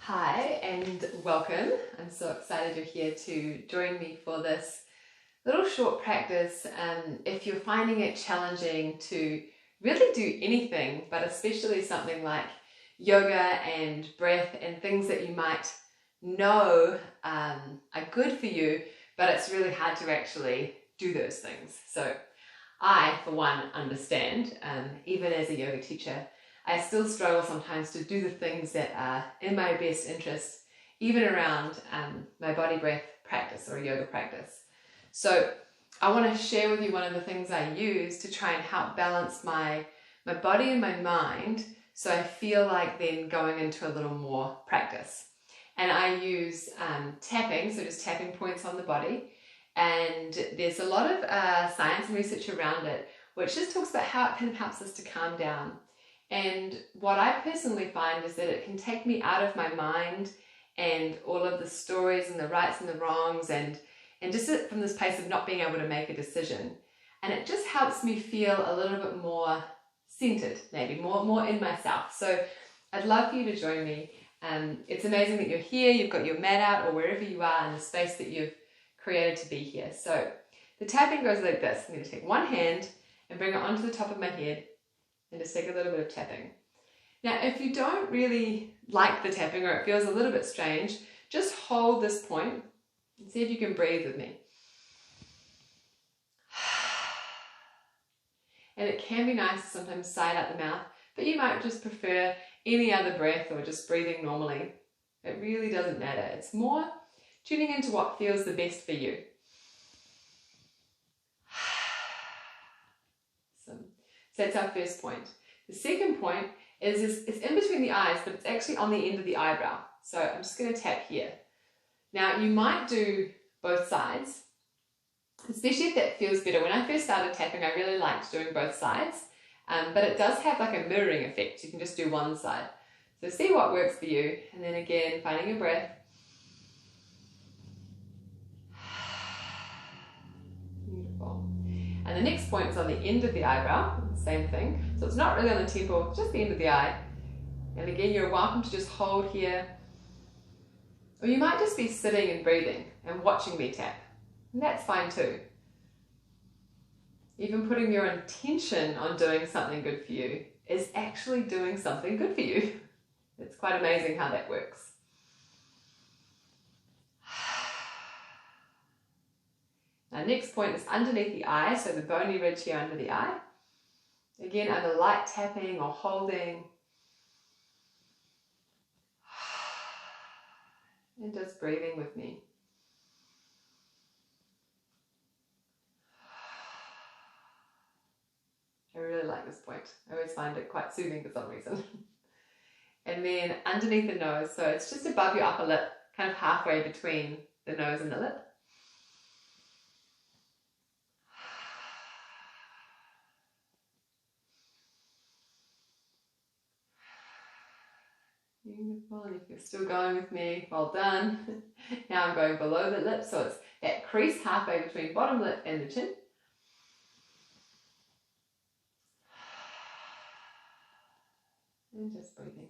Hi and welcome. I'm so excited you're here to join me for this little short practice. If you're finding it challenging to really do anything, but especially something like yoga and breath and things that you might know are good for you, but it's really hard to actually do those things. So I, for one, understand, even as a yoga teacher, I still struggle sometimes to do the things that are in my best interest, even around my body breath practice or yoga practice. So I want to share with you one of the things I use to try and help balance my body and my mind, so I feel like then going into a little more practice. And I use tapping, so just tapping points on the body. And there's a lot of science and research around it, which just talks about how it kind of helps us to calm down. And what I personally find is that it can take me out of my mind and all of the stories and the rights and the wrongs and just from this place of not being able to make a decision. And it just helps me feel a little bit more centered, maybe more in myself. So I'd love for you to join me. It's amazing that you're here, you've got your mat out or wherever you are in the space that you've created to be here. So the tapping goes like this. I'm going to take one hand and bring it onto the top of my head and just take a little bit of tapping. Now, if you don't really like the tapping or it feels a little bit strange, just hold this point and see if you can breathe with me. And it can be nice to sometimes sigh out the mouth, but you might just prefer any other breath or just breathing normally. It really doesn't matter. It's more tuning into what feels the best for you. So that's our first point. The second point is it's in between the eyes, but it's actually on the end of the eyebrow. So I'm just going to tap here. Now you might do both sides, especially if that feels better. When I first started tapping, I really liked doing both sides, but it does have like a mirroring effect. You can just do one side. So see what works for you, and then again, finding your breath. Beautiful. And the next point is on the end of the eyebrow, same thing. So it's not really on the temple, just the end of the eye. And again, you're welcome to just hold here. Or you might just be sitting and breathing and watching me tap. And that's fine too. Even putting your intention on doing something good for you is actually doing something good for you. It's quite amazing how that works. Now, next point is underneath the eye, so the bony ridge here under the eye. Again, either light tapping or holding. And just breathing with me. I really like this point. I always find it quite soothing for some reason. And then underneath the nose, so it's just above your upper lip, kind of halfway between the nose and the lip. Beautiful, and if you're still going with me, well done. Now I'm going below the lip, so it's that crease halfway between bottom lip and the chin. And just breathing.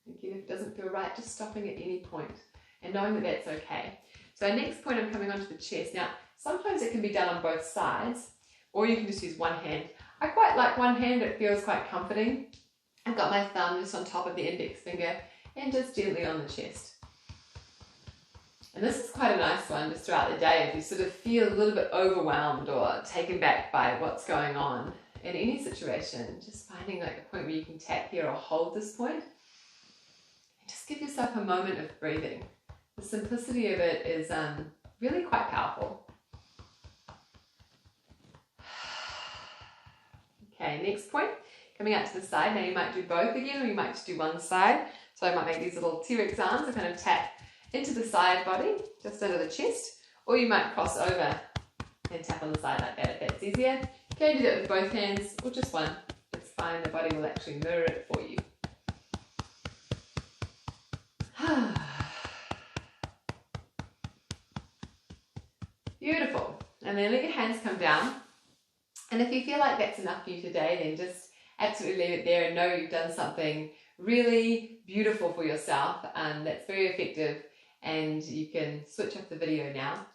Again, if it doesn't feel right, just stopping at any point and knowing that that's okay. So our next point, I'm coming onto the chest. Now, sometimes it can be done on both sides, or you can just use one hand. I quite like one hand, it feels quite comforting. I've got my thumb just on top of the index finger and just gently on the chest. And this is quite a nice one just throughout the day if you sort of feel a little bit overwhelmed or taken back by what's going on in any situation. Just finding like a point where you can tap here or hold this point and just give yourself a moment of breathing. The simplicity of it is really quite powerful. Okay, next point, coming out to the side. Now you might do both again, or you might just do one side. So I might make these little T-Rex arms and kind of tap into the side body, just under the chest, or you might cross over and tap on the side like that if that's easier. You can do that with both hands or just one. It's fine, the body will actually mirror it for you. Beautiful. And then let your hands come down. And if you feel like that's enough for you today, then just absolutely leave it there and know you've done something really beautiful for yourself, that's very effective, and you can switch off the video now.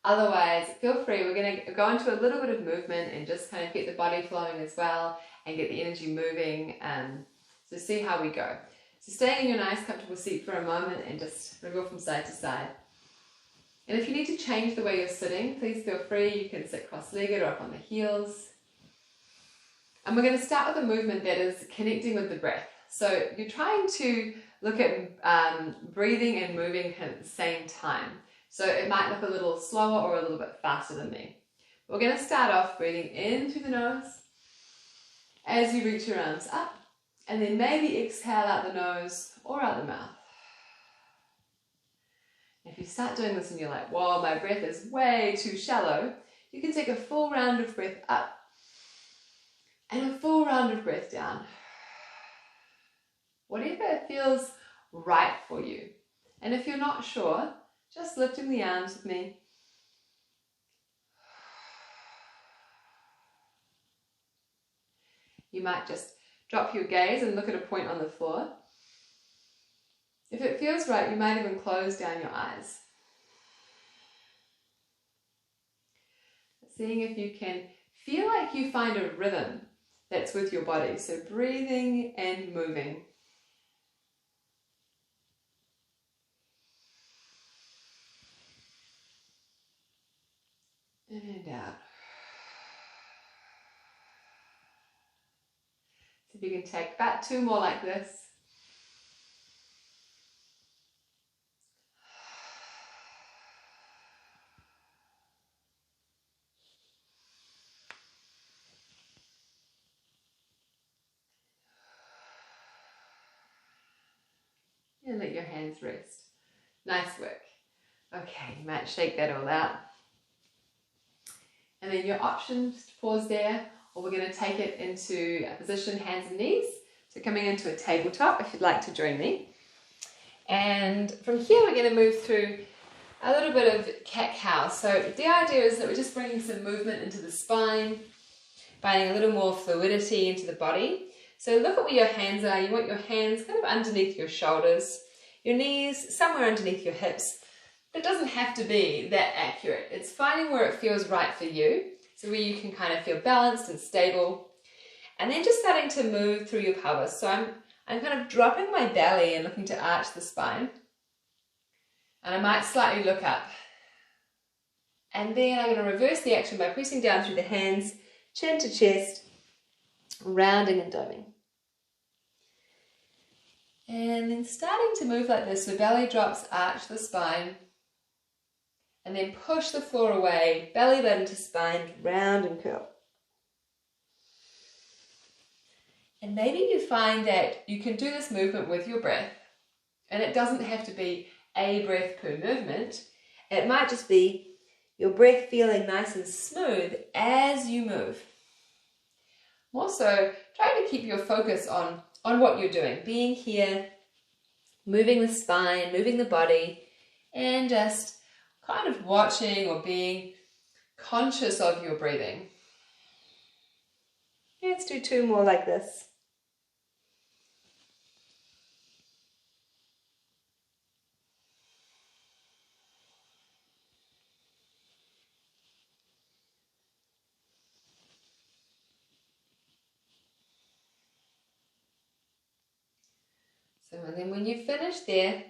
Otherwise, feel free. We're going to go into a little bit of movement and just kind of get the body flowing as well and get the energy moving. So see how we go. So staying in your nice comfortable seat for a moment and just wiggle from side to side. And if you need to change the way you're sitting, please feel free. You can sit cross-legged or up on the heels. And we're going to start with a movement that is connecting with the breath. So you're trying to look at breathing and moving at the same time. So it might look a little slower or a little bit faster than me. We're going to start off breathing in through the nose as you reach your arms up, and then maybe exhale out the nose or out the mouth. If you start doing this and you're like, whoa, my breath is way too shallow, you can take a full round of breath up and a full round of breath down. Whatever feels right for you. And if you're not sure, just lifting the arms with me. You might just drop your gaze and look at a point on the floor. If it feels right, you might even close down your eyes. Seeing if you can feel like you find a rhythm that's with your body. So breathing and moving. And out. So if you can take about 2 more like this. And let your hands rest. Nice work. Okay, you might shake that all out. And then your options to pause there, or we're going to take it into a position, hands and knees. So coming into a tabletop if you'd like to join me. And from here we're going to move through a little bit of cat-cow. So the idea is that we're just bringing some movement into the spine, finding a little more fluidity into the body. So look at where your hands are. You want your hands kind of underneath your shoulders, your knees somewhere underneath your hips. It doesn't have to be that accurate. It's finding where it feels right for you, so where you can kind of feel balanced and stable. And then just starting to move through your pelvis. So I'm kind of dropping my belly and looking to arch the spine. And I might slightly look up. And then I'm going to reverse the action by pressing down through the hands, chin to chest, rounding and doming. And then starting to move like this, so belly drops, arch the spine. And then push the floor away, belly button to spine, round and curl. And maybe you find that you can do this movement with your breath, and it doesn't have to be a breath per movement. It might just be your breath feeling nice and smooth as you move. Also, try to keep your focus on what you're doing, being here, moving the spine, moving the body, and just kind of watching or being conscious of your breathing. Let's do 2 more like this. So, and then when you finish there,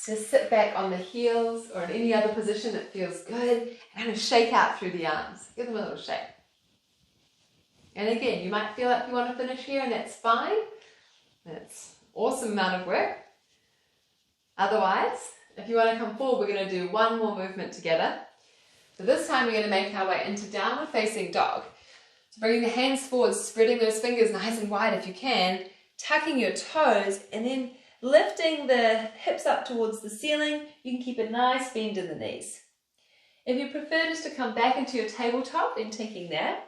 just sit back on the heels or in any other position that feels good and kind of shake out through the arms. Give them a little shake. And again, you might feel like you want to finish here, and that's fine. That's an awesome amount of work. Otherwise, if you want to come forward, we're going to do 1 more movement together. So this time we're going to make our way into downward facing dog. So bringing the hands forward, spreading those fingers nice and wide if you can, tucking your toes, and then lifting the hips up towards the ceiling. You can keep a nice bend in the knees. If you prefer just to come back into your tabletop, then taking that.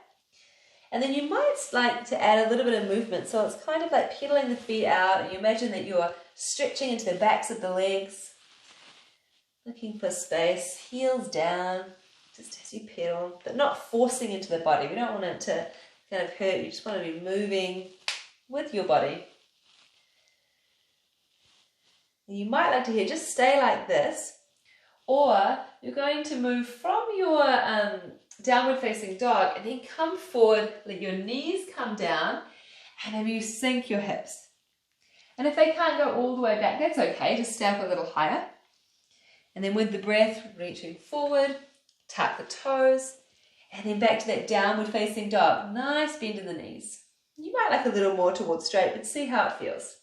And then you might like to add a little bit of movement. So it's kind of like pedaling the feet out, and you imagine that you're stretching into the backs of the legs, looking for space, heels down, just as you pedal, but not forcing into the body. We don't want it to kind of hurt, you just want to be moving with your body. And you might like to hear, just stay like this, or you're going to move from your downward facing dog and then come forward, let your knees come down, and maybe you sink your hips. And if they can't go all the way back, that's okay, just stay up a little higher. And then with the breath, reaching forward, tuck the toes, and then back to that downward facing dog. Nice bend in the knees. You might like a little more towards straight, but see how it feels.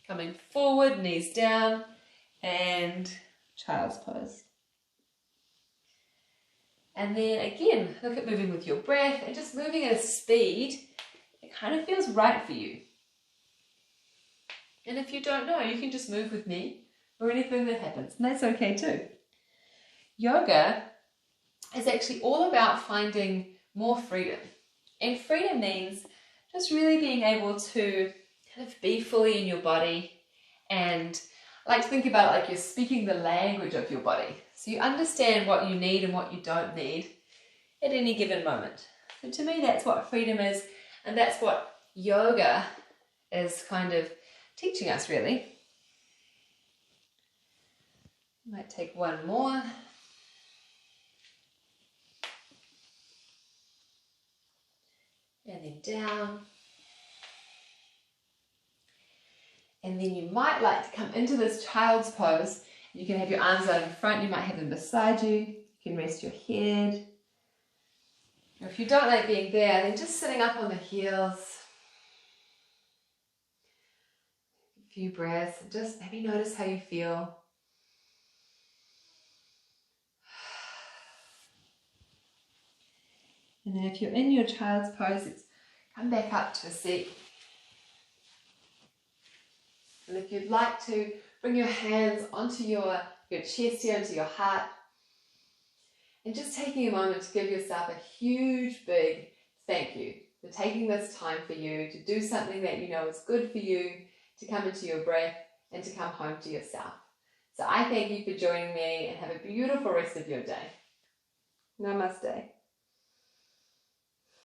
Coming forward, knees down, and child's pose. And then again, look at moving with your breath and just moving at a speed that kind of feels right for you. And if you don't know, you can just move with me or anything that happens, and that's okay too. Yoga is actually all about finding more freedom. And freedom means just really being able to kind of be fully in your body, and I like to think about it like you're speaking the language of your body. So you understand what you need and what you don't need at any given moment. So to me, that's what freedom is, and that's what yoga is kind of teaching us, really. Might take one more. And then down. And then you might like to come into this child's pose. You can have your arms out in front, you might have them beside you. You can rest your head. Or if you don't like being there, then just sitting up on the heels. A few breaths and just maybe notice how you feel. And then if you're in your child's pose, come back up to a seat. And if you'd like to, bring your hands onto your chest here, onto your heart. And just taking a moment to give yourself a huge, big thank you for taking this time for you to do something that you know is good for you, to come into your breath and to come home to yourself. So I thank you for joining me, and have a beautiful rest of your day. Namaste.